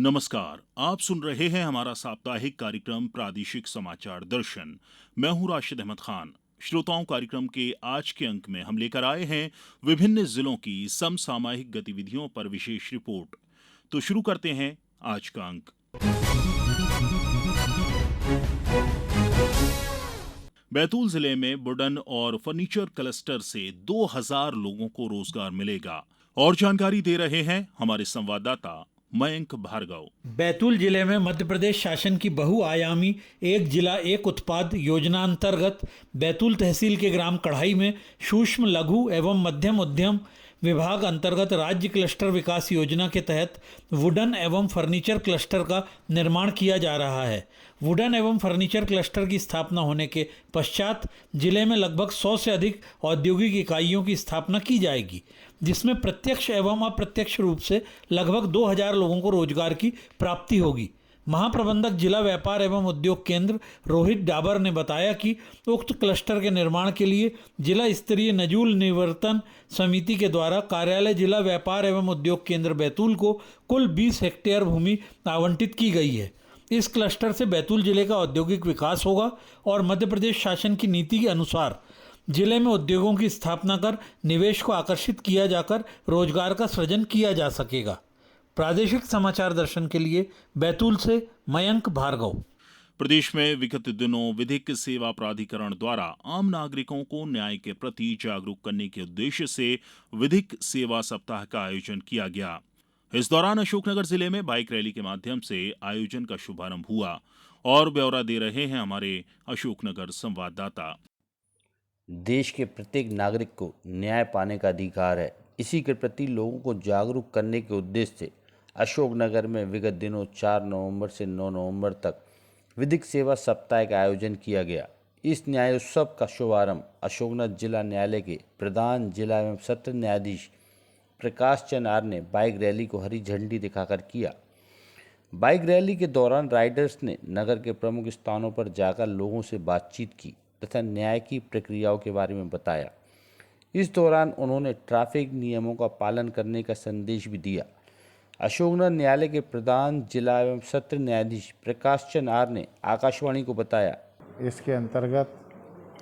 नमस्कार। आप सुन रहे हैं हमारा साप्ताहिक कार्यक्रम प्रादेशिक समाचार दर्शन। मैं हूं राशिद अहमद खान। श्रोताओं, कार्यक्रम के आज के अंक में हम लेकर आए हैं विभिन्न जिलों की समसामयिक गतिविधियों पर विशेष रिपोर्ट। तो शुरू करते हैं आज का अंक। बैतूल जिले में वुडन और फर्नीचर क्लस्टर से 2000 लोगों को रोजगार मिलेगा। और जानकारी दे रहे हैं हमारे संवाददाता मयंक भार्गव। बैतूल जिले में मध्य प्रदेश शासन की बहुआयामी एक जिला एक उत्पाद योजना अंतर्गत बैतूल तहसील के ग्राम कढ़ाई में सूक्ष्म लघु एवं मध्यम उद्यम विभाग अंतर्गत राज्य क्लस्टर विकास योजना के तहत वुडन एवं फर्नीचर क्लस्टर का निर्माण किया जा रहा है। वुडन एवं फर्नीचर क्लस्टर की स्थापना होने के पश्चात जिले में लगभग 100 से अधिक औद्योगिक इकाइयों की स्थापना की जाएगी, जिसमें प्रत्यक्ष एवं अप्रत्यक्ष रूप से लगभग 2000 लोगों को रोजगार की प्राप्ति होगी। महाप्रबंधक जिला व्यापार एवं उद्योग केंद्र रोहित डाबर ने बताया कि उक्त क्लस्टर के निर्माण के लिए जिला स्तरीय नजूल निवर्तन समिति के द्वारा कार्यालय जिला व्यापार एवं उद्योग केंद्र बैतूल को कुल 20 हेक्टेयर भूमि आवंटित की गई है। इस क्लस्टर से बैतूल जिले का औद्योगिक विकास होगा और मध्य प्रदेश शासन की नीति के अनुसार जिले में उद्योगों की स्थापना कर निवेश को आकर्षित किया जाकर रोजगार का सृजन किया जा सकेगा। प्रादेशिक समाचार दर्शन के लिए बैतूल से मयंक भार्गव। प्रदेश में विगत दिनों विधिक सेवा प्राधिकरण द्वारा आम नागरिकों को न्याय के प्रति जागरूक करने के उद्देश्य से विधिक सेवा सप्ताह का आयोजन किया गया। इस दौरान अशोकनगर जिले में बाइक रैली के माध्यम से आयोजन का शुभारंभ हुआ। और ब्यौरा दे रहे हैं हमारे अशोकनगर संवाददाता। देश के प्रत्येक नागरिक को न्याय पाने का अधिकार है। इसी के प्रति लोगों को जागरूक करने के उद्देश्य से अशोकनगर में विगत दिनों 4 नवंबर से 9 नवंबर तक विधिक सेवा सप्ताह का आयोजन किया गया। इस न्यायोत्सव का शुभारंभ अशोकनगर जिला न्यायालय के प्रधान जिला एवं सत्र न्यायाधीश प्रकाश चंद्र आर ने बाइक रैली को हरी झंडी दिखाकर किया। बाइक रैली के दौरान राइडर्स ने नगर के प्रमुख स्थानों पर जाकर लोगों से बातचीत की तथा न्याय की प्रक्रियाओं के बारे में बताया। इस दौरान उन्होंने ट्रैफिक नियमों का पालन करने का संदेश भी दिया। अशोकनगर न्यायालय के प्रधान जिला एवं सत्र न्यायाधीश प्रकाश चंद्र आर ने आकाशवाणी को बताया, इसके अंतर्गत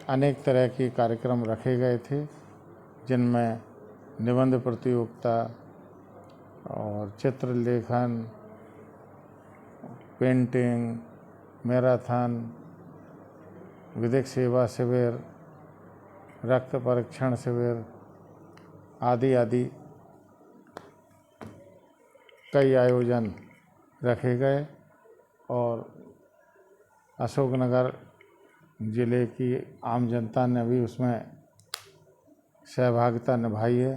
अनेक तरह के कार्यक्रम रखे गए थे, जिनमें निबंध प्रतियोगिता और चित्रलेखन, पेंटिंग, मैराथन, विधिक सेवा शिविर, रक्त परीक्षण शिविर आदि कई आयोजन रखे गए और अशोकनगर जिले की आम जनता ने भी उसमें सहभागिता निभाई है।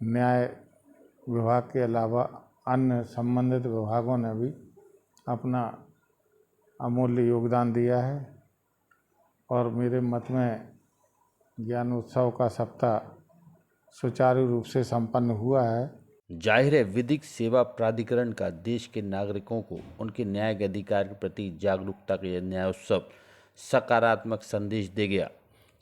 न्याय विभाग के अलावा अन्य संबंधित विभागों ने भी अपना अमूल्य योगदान दिया है और मेरे मत में ज्ञान उत्सव का सप्ताह सुचारू रूप से संपन्न हुआ है। जाहिर है विधिक सेवा प्राधिकरण का देश के नागरिकों को उनके न्याय के अधिकार के प्रति जागरूकता का यह न्यायोत्सव सकारात्मक संदेश दे गया।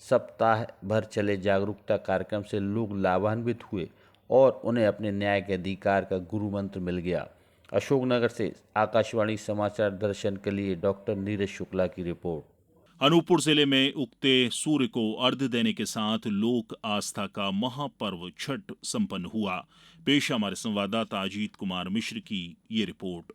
सप्ताह भर चले जागरूकता कार्यक्रम से लोग लाभान्वित हुए और उन्हें अपने न्याय के अधिकार का गुरु मंत्र मिल गया। अशोकनगर से आकाशवाणी समाचार दर्शन के लिए डॉक्टर नीरज शुक्ला की रिपोर्ट। अनूपपुर जिले में उगते सूर्य को अर्घ्य देने के साथ लोक आस्था का महापर्व छठ संपन्न हुआ। पेश हमारे संवाददाता अजीत कुमार मिश्र की ये रिपोर्ट।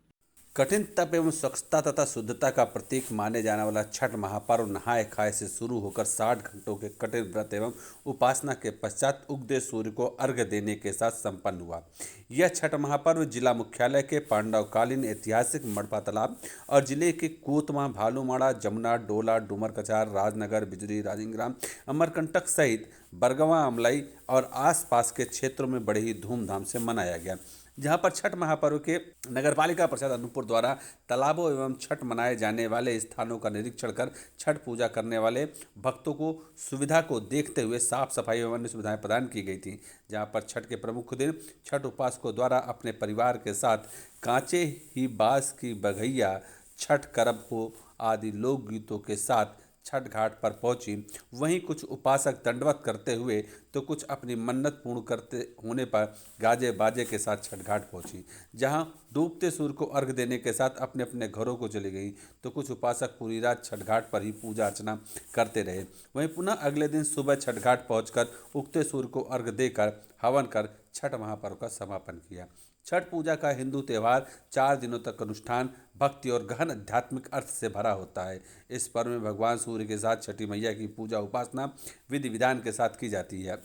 कठिन तप एवं स्वच्छता तथा शुद्धता का प्रतीक माने जाने वाला छठ महापर्व नहाय खाए से शुरू होकर 60 घंटों के कठिन व्रत एवं उपासना के पश्चात उगते सूर्य को अर्घ्य देने के साथ संपन्न हुआ। यह छठ महापर्व जिला मुख्यालय के पांडवकालीन ऐतिहासिक मड़पा तालाब और जिले के कोतमा, भालूमाड़ा, जमुना, डोला, डूमर कचार, राजनगर, बिजरी, राजिंग्राम, अमरकंटक सहित बरगवा, अमलाई और आसपास के क्षेत्रों में बड़े ही धूमधाम से मनाया गया। जहां पर छठ महापर्व के नगरपालिका परिषद अनूपपुर द्वारा तालाबों एवं छठ मनाए जाने वाले स्थानों का निरीक्षण कर छठ पूजा करने वाले भक्तों को सुविधा को देखते हुए साफ सफाई एवं अन्य सुविधाएं प्रदान की गई थी। जहां पर छठ के प्रमुख दिन छठ उपासकों द्वारा अपने परिवार के साथ कांचे ही बांस की बघैया, छठ करब हो आदि लोकगीतों के साथ छठ घाट पर पहुंची। वहीं कुछ उपासक दंडवत करते हुए तो कुछ अपनी मन्नत पूर्ण करते होने पर गाजे बाजे के साथ छठ घाट पहुंची, जहां डूबते सूर्य को अर्घ देने के साथ अपने अपने घरों को चली गई। तो कुछ उपासक पूरी रात छठ घाट पर ही पूजा अर्चना करते रहे। वहीं पुनः अगले दिन सुबह छठ घाट पहुंचकर उगते सूर्य को अर्घ देकर हवन कर छठ महापर्व का समापन किया। छठ पूजा का हिंदू त्यौहार 4 दिनों तक अनुष्ठान, भक्ति और गहन आध्यात्मिक अर्थ से भरा होता है। इस पर्व में भगवान सूर्य के साथ छठी मैया की पूजा उपासना विधि विधान के साथ की जाती है।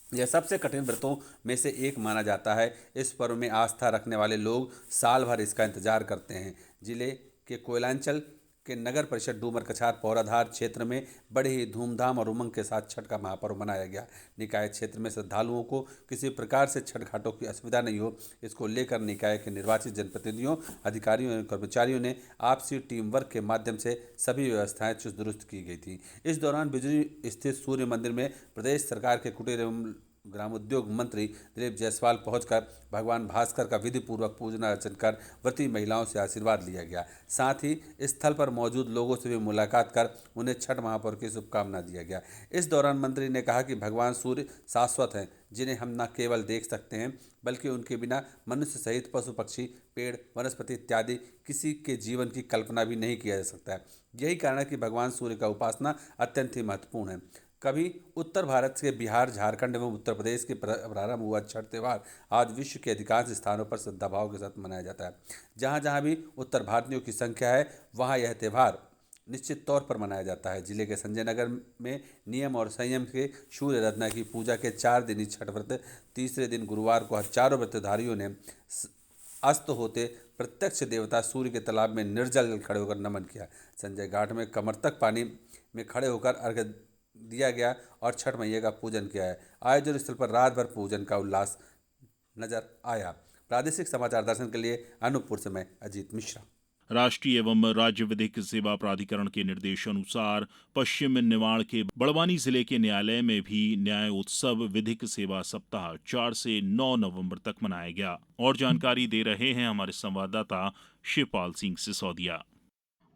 यह सबसे कठिन व्रतों में से एक माना जाता है। इस पर्व में आस्था रखने वाले लोग साल भर इसका इंतजार करते हैं। जिले के कोयलांचल के नगर परिषद डूमर कछार पौराधार क्षेत्र में बड़े ही धूमधाम और उमंग के साथ छठ का महापर्व मनाया गया। निकाय क्षेत्र में श्रद्धालुओं को किसी प्रकार से छठ घाटों की असुविधा नहीं हो, इसको लेकर निकाय के निर्वाचित जनप्रतिनिधियों, अधिकारियों एवं कर्मचारियों ने आपसी टीम वर्क के माध्यम से सभी व्यवस्थाएं चुस्त दुरुस्त की गई थी। इस दौरान बिजली स्थित सूर्य मंदिर में प्रदेश सरकार के कुटीर एवं ग्रामोद्योग मंत्री दिलीप जायसवाल पहुंचकर भगवान भास्कर का विधि पूर्वक पूजन अर्चन कर व्रती महिलाओं से आशीर्वाद लिया गया। साथ ही स्थल पर मौजूद लोगों से भी मुलाकात कर उन्हें छठ महापर्व की शुभकामना दिया गया। इस दौरान मंत्री ने कहा कि भगवान सूर्य शाश्वत हैं, जिन्हें हम न केवल देख सकते हैं बल्कि उनके बिना मनुष्य सहित पशु पक्षी, पेड़, वनस्पति इत्यादि किसी के जीवन की कल्पना भी नहीं किया जा सकता है। यही कारण है कि भगवान सूर्य का उपासना अत्यंत ही महत्वपूर्ण है। कभी उत्तर भारत के बिहार, झारखंड एवं उत्तर प्रदेश के प्रारंभ हुआ छठ त्यौहार आज विश्व के अधिकांश स्थानों पर श्रद्धाभाव के साथ मनाया जाता है। जहाँ जहाँ भी उत्तर भारतीयों की संख्या है वहाँ यह त्यौहार निश्चित तौर पर मनाया जाता है। जिले के संजय नगर में नियम और संयम के सूर्य आराधना की पूजा के 4 दिनी छठ व्रत तीसरे दिन गुरुवार को हजारों व्रतधारियों ने अस्त होते प्रत्यक्ष देवता सूर्य के तालाब में निर्जल खड़े होकर नमन किया। संजय घाट में कमर तक पानी में खड़े होकर अर्घ्य दिया गया और छठ मैया का पूजन किया है। आयोजन स्थल पर रात भर पूजन का उल्लास नजर आया। प्रादेशिक समाचार दर्शन के लिए अनूपपुर से मैं अजीत मिश्रा। राष्ट्रीय एवं राज्य विधिक सेवा प्राधिकरण के निर्देशानुसार पश्चिम निमाड़ के बड़वानी जिले के न्यायालय में भी न्याय उत्सव विधिक सेवा सप्ताह 4 से 9 नवंबर तक मनाया गया। और जानकारी दे रहे हैं हमारे संवाददाता शिवपाल सिंह सिसोदिया।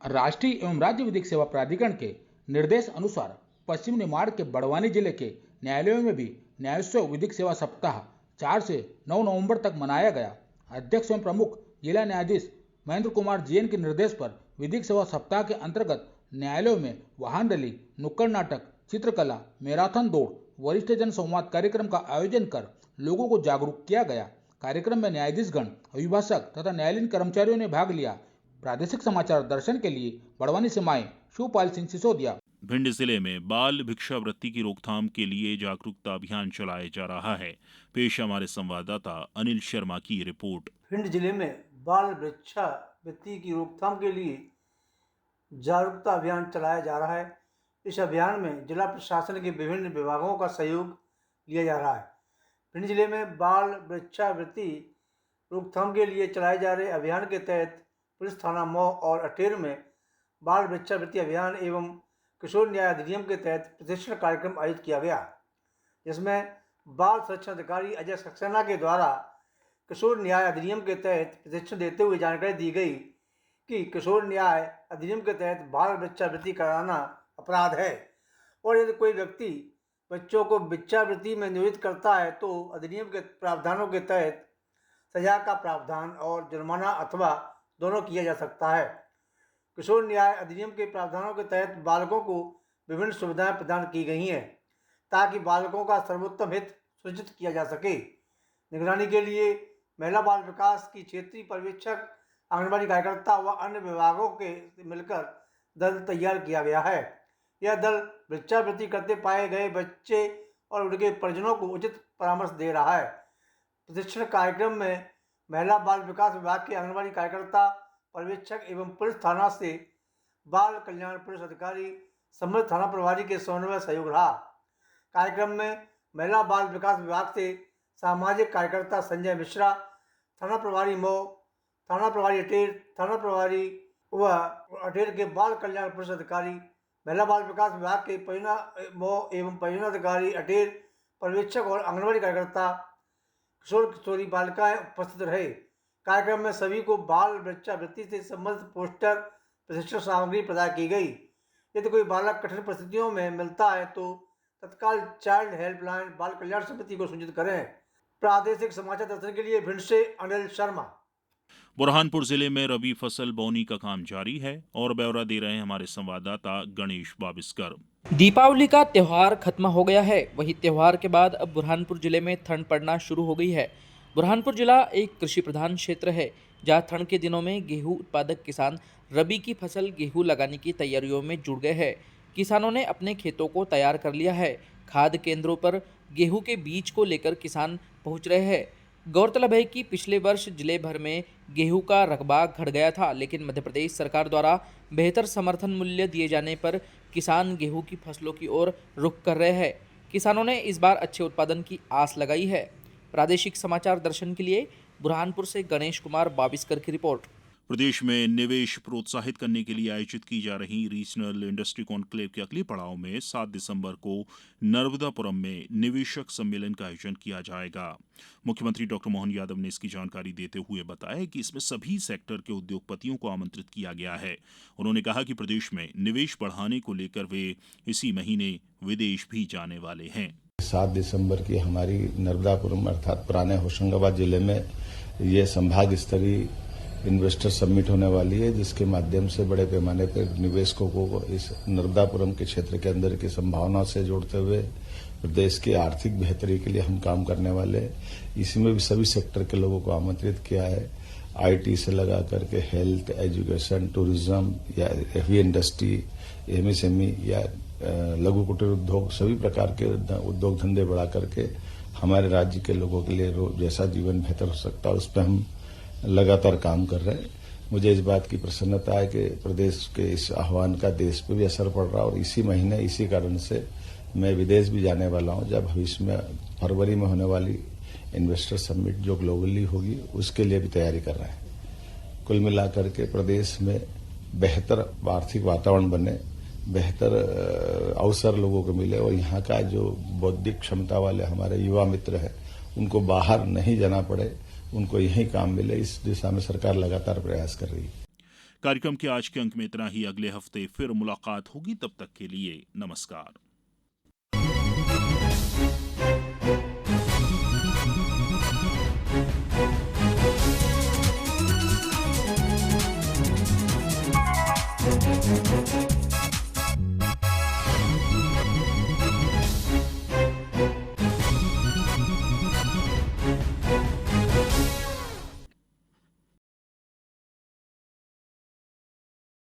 राष्ट्रीय एवं राज्य विधिक सेवा प्राधिकरण के निर्देश अनुसार पश्चिम निमाड़ के बड़वानी जिले के न्यायालयों में भी न्यायोत्सव विधिक सेवा सप्ताह 4 से 9 नवंबर तक मनाया गया। अध्यक्ष एवं प्रमुख जिला न्यायाधीश महेंद्र कुमार जैन के निर्देश पर विधिक सेवा सप्ताह के अंतर्गत न्यायालयों में वाहन रैली, नुक्कड़ नाटक, चित्रकला, मैराथन दौड़, वरिष्ठ जन संवाद कार्यक्रम का आयोजन कर लोगों को जागरूक किया गया। कार्यक्रम में न्यायाधीशगण, अभिभाषक तथा न्यायालयीन कर्मचारियों ने भाग लिया। प्रादेशिक समाचार दर्शन के लिए बड़वानी से मैं शिवपाल सिंह सिसोदिया। भिंड जिले में बाल भिक्षावृत्ति की रोकथाम के लिए जागरूकता अभियान चलाया जा रहा है। पेश हमारे संवाददाता अनिल शर्मा की रिपोर्ट। भिंड जिले में बाल भिक्षावृत्ति की रोकथाम के लिए जागरूकता अभियान चलाया जा रहा है। इस अभियान में जिला प्रशासन के विभिन्न विभागों का सहयोग लिया जा रहा है। भिंड जिले में बाल भिक्षावृत्ति रोकथाम के लिए चलाए जा रहे अभियान के तहत पुलिस थाना मऊ और अटेर में बाल भिक्षावृत्ति अभियान एवं किशोर न्याय अधिनियम के तहत प्रशिक्षण कार्यक्रम आयोजित किया गया, जिसमें बाल संरक्षण अधिकारी अजय सक्सेना के द्वारा किशोर न्याय अधिनियम के तहत प्रशिक्षण देते हुए जानकारी दी गई कि किशोर न्याय अधिनियम के तहत बाल भिक्षावृत्ति कराना अपराध है और यदि कोई व्यक्ति बच्चों को भिक्षावृत्ति में नियोजित करता है तो अधिनियम के प्रावधानों के तहत सजा का प्रावधान और जुर्माना अथवा दोनों किया जा सकता है। किशोर न्याय अधिनियम के प्रावधानों के तहत बालकों को विभिन्न सुविधाएं प्रदान की गई हैं ताकि बालकों का सर्वोत्तम हित सुनिश्चित किया जा सके। निगरानी के लिए महिला बाल विकास की क्षेत्रीय पर्यवेक्षक, आंगनबाड़ी कार्यकर्ता व अन्य विभागों के मिलकर दल तैयार किया गया है। यह दल भिक्षावृत्ति करते पाए गए बच्चे और उनके परिजनों को उचित परामर्श दे रहा है। प्रशिक्षण कार्यक्रम में महिला बाल विकास विभाग के आंगनबाड़ी कार्यकर्ता, पर्यवेक्षक एवं पुलिस थाना से बाल कल्याण पुलिस अधिकारी, सम्मिलित थाना प्रभारी के समन्वय सहयोग रहा। कार्यक्रम में महिला बाल विकास विभाग से सामाजिक कार्यकर्ता संजय मिश्रा, थाना प्रभारी मऊ, थाना प्रभारी अटेर, थाना प्रभारी व अटेर के बाल कल्याण पुलिस अधिकारी, महिला बाल विकास विभाग के परियोजना मऊ एवं परियोजना अधिकारी अटेर, पर्यवेक्षक और आंगनबाड़ी कार्यकर्ता, किशोर किशोरी बालिकाएं उपस्थित रहे। कार्यक्रम में सभी को बाल भिक्षावृत्ति से संबंधित पोस्टर, प्रशिक्षण सामग्री प्रदान की गई। यदि कोई बालक कठिन परिस्थितियों में मिलता है तो तत्काल चाइल्ड हेल्पलाइन बाल कल्याण समिति को सूचित करें। प्रादेशिक समाचार दर्शन के लिए भिंड से अनिल शर्मा। बुरहानपुर जिले में रबी फसल बोनी का काम जारी है और ब्यौरा दे रहे हैं हमारे संवाददाता गणेश बाबिस्कर। दीपावली का त्यौहार खत्म हो गया है, वही त्यौहार के बाद अब बुरहानपुर जिले में ठंड पड़ना शुरू हो गई है। बुरहानपुर जिला एक कृषि प्रधान क्षेत्र है, जहां ठंड के दिनों में गेहूं उत्पादक किसान रबी की फसल गेहूं लगाने की तैयारियों में जुट गए हैं। किसानों ने अपने खेतों को तैयार कर लिया है। खाद केंद्रों पर गेहूं के बीज को लेकर किसान पहुंच रहे हैं। गौरतलब है कि पिछले वर्ष जिले भर में गेहूं का रकबा घट गया था, लेकिन मध्य प्रदेश सरकार द्वारा बेहतर समर्थन मूल्य दिए जाने पर किसान गेहूं की फसलों की ओर रुख कर रहे हैं। किसानों ने इस बार अच्छे उत्पादन की आस लगाई है। प्रादेशिक समाचार दर्शन के लिए बुरहानपुर से गणेश कुमार बाबिस्कर की रिपोर्ट। प्रदेश में निवेश प्रोत्साहित करने के लिए आयोजित की जा रही रीजनल इंडस्ट्री कॉन्क्लेव के अगले पड़ाव में 7 दिसंबर को नर्मदापुरम में निवेशक सम्मेलन का आयोजन किया जाएगा। मुख्यमंत्री डॉक्टर मोहन यादव ने इसकी जानकारी देते हुए बताया कि इसमें सभी सेक्टर के उद्योगपतियों को आमंत्रित किया गया है। उन्होंने कहा कि प्रदेश में निवेश बढ़ाने को लेकर वे इसी महीने विदेश भी जाने वाले हैं। 7 दिसंबर की हमारी नर्मदापुरम अर्थात पुराने होशंगाबाद जिले में ये संभाग स्तरीय इन्वेस्टर समिट होने वाली है, जिसके माध्यम से बड़े पैमाने पर निवेशकों को इस नर्मदापुरम के क्षेत्र के अंदर की संभावनाओं से जोड़ते हुए प्रदेश की आर्थिक बेहतरी के लिए हम काम करने वाले हैं। इसमें भी सभी सेक्टर के लोगों को आमंत्रित किया है। आईटी से लगा करके हेल्थ, एजुकेशन, टूरिज्म या हेवी इंडस्ट्री, एमएसएमई या लघु कुटीर उद्योग, सभी प्रकार के उद्योग धंधे बढ़ा करके हमारे राज्य के लोगों के लिए जैसा जीवन बेहतर हो सकता है उस पर हम लगातार काम कर रहे हैं। मुझे इस बात की प्रसन्नता है कि प्रदेश के इस आह्वान का देश पे भी असर पड़ रहा है और इसी महीने इसी कारण से मैं विदेश भी जाने वाला हूं, जब भविष्य में फरवरी में होने वाली इन्वेस्टर समिट जो ग्लोबली होगी उसके लिए भी तैयारी कर रहे हैं। कुल मिलाकर के प्रदेश में बेहतर आर्थिक वातावरण बने, बेहतर अवसर लोगों को मिले और यहाँ का जो बौद्धिक क्षमता वाले हमारे युवा मित्र हैं उनको बाहर नहीं जाना पड़े, उनको यही काम मिले, इस दिशा में सरकार लगातार प्रयास कर रही है। कार्यक्रम के आज के अंक में इतना ही। अगले हफ्ते फिर मुलाकात होगी, तब तक के लिए नमस्कार।